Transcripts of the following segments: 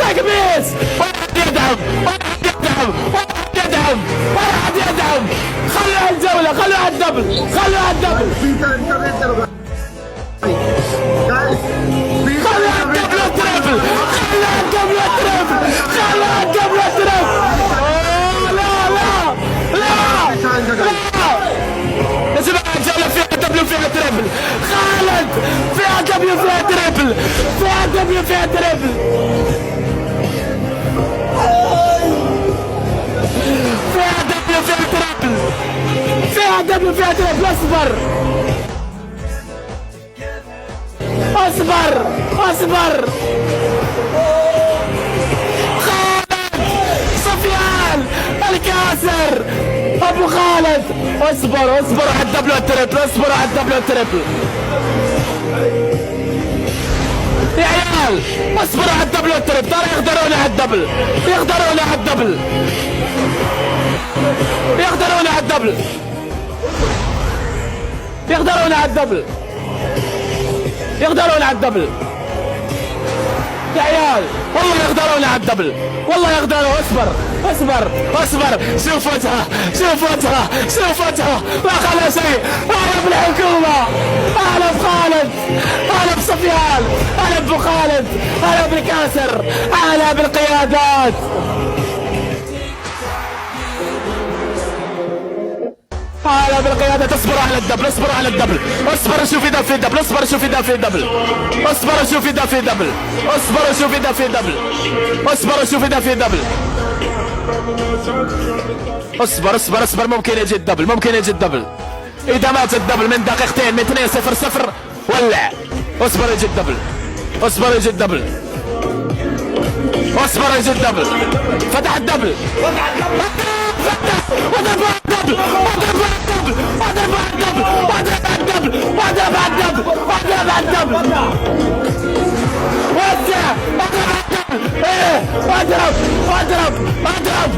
تكبيس، واحد يدعم، واحد يدعم، واحد يدعم، واحد يدعم. خلوا الجولة، خلوا الدبل، خلوا الدبل، خلوا الدبل التريبل، خلوا الدبل التريبل، خلوا الدبل التريبل. لا لا لا لا يا جماعة، الجولة فيها دبل وفيها تريبل. خالد فيها دبل وفيها تريبل، فيها دبل وفيها تريبل، فيها دبل وفيها تريبل، فيها دبل وفيها تريبل. اصبر اصبر اصبر. خالد سفيان الكاسر ابو خالد. اصبر اصبر على الدبل والتريبل، اصبر على الدبل والتريبل يا عيال، اصبروا على الدبل والتريبل. ترى يقدرون على الدبل، يقدرون على الدبل، يقدرون على الدبل، يقدرون على الدبل، يقدرون على الدبل يا عيال، والله يقدرون على الدبل، والله يقدروا. اصبر اصبر اصبر. شوف وجهه، شوف وجهه، شوف وجهه، ما خلى شيء. اهلا بالحكومة، اهلا بخالد، اهلا بسفيان، اهلا بابو خالد، اهلا بالكاسر، اهلا بالقيادات. اهلا بالقيادة. اصبروا على الدبل، اصبروا على الدبل، اصبر شوف يدافع في الدبل، اصبر شوف يدافع في الدبل، اصبر شوف يدافع في الدبل، اصبر شوف يدافع في الدبل، اصبر شوف يدافع في الدبل. اصبر اصبر اصبر. ممكن يجي الدبل، ممكن يجي الدبل. اذا مات الدبل من دقيقتين من 2-0-0 ولع. اصبر يجي الدبل، اصبر يجي الدبل، اصبر يجي الدبل. فتح الدبل، وضرب الدبل، وضرب الدبل، وضرب الدبل، وضرب الدبل، وضرب الدبل، وضرب الدبل. وسع، وضرب الدبل، ايه، وضرب، وضرب، وضرب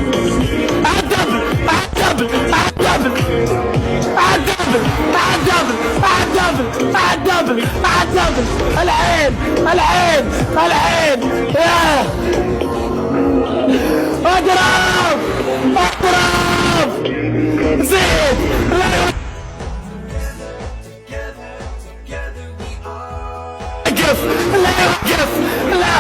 الدبل، الدبل، الدبل، الدبل، الدبل، الدبل، الدبل، الدبل. العين، العين، العين. ياه، اضرب، اضرب، زيد. لا يوقف، لا يوقف، لا.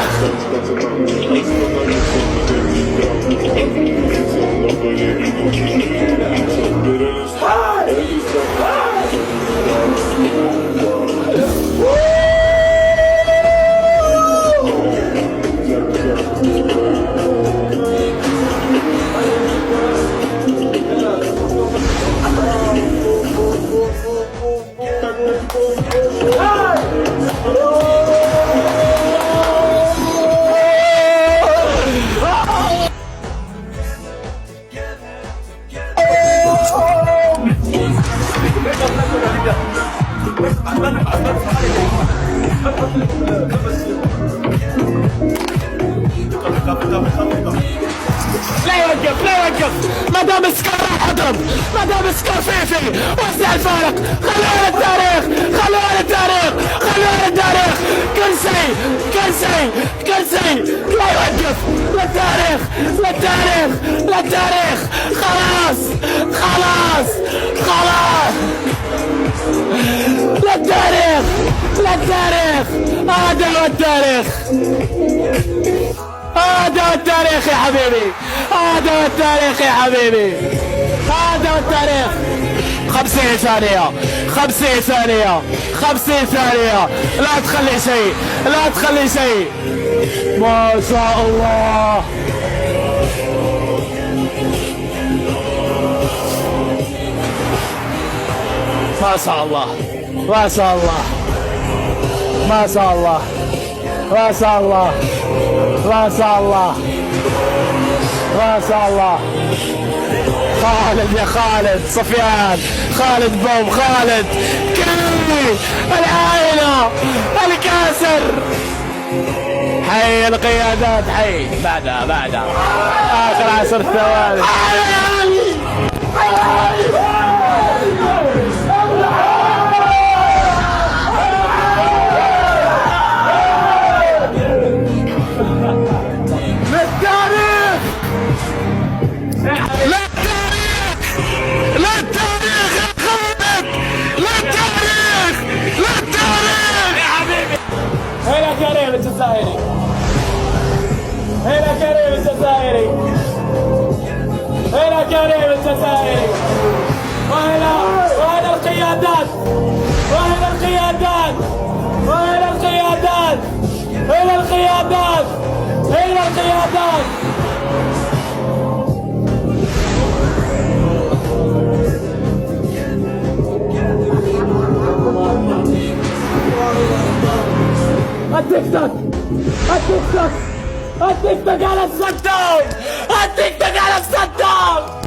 لا يوقف، لا يوقف. ما دام السكر راح اضرب، ما دام السكر فيفي. وسع الفارق، خلونا التاريخ، خلونا التاريخ، خلونا التاريخ. كل شيء، كل شيء، كل شيء. لا يوقف، للتاريخ، للتاريخ، للتاريخ. خلاص، خلاص، خلاص. للتاريخ، للتاريخ. هذا هو التاريخ، هذا هو التاريخ يا حبيبي، هذا هو التاريخ يا حبيبي، هذا هو التاريخ. 50 ثانية، 50 ثانية، 50 ثانية. لا تخلي شيء، لا تخلي شيء. ما شاء الله. ما شاء الله، ما شاء الله، ما شاء الله، ما شاء الله، ما شاء الله، ما شاء الله. خالد يا خالد، سفيان، خالد بوم، خالد كريمي، العائلة، الكاسر. حي القيادات، حي. بعدها آخر 10 ثواني. القيادات وإلى القيادات وإلى القيادات إلى القيادات إلى القيادات. التيك توك التيك توك التيك توك على الصدام التيك توك على الصدام.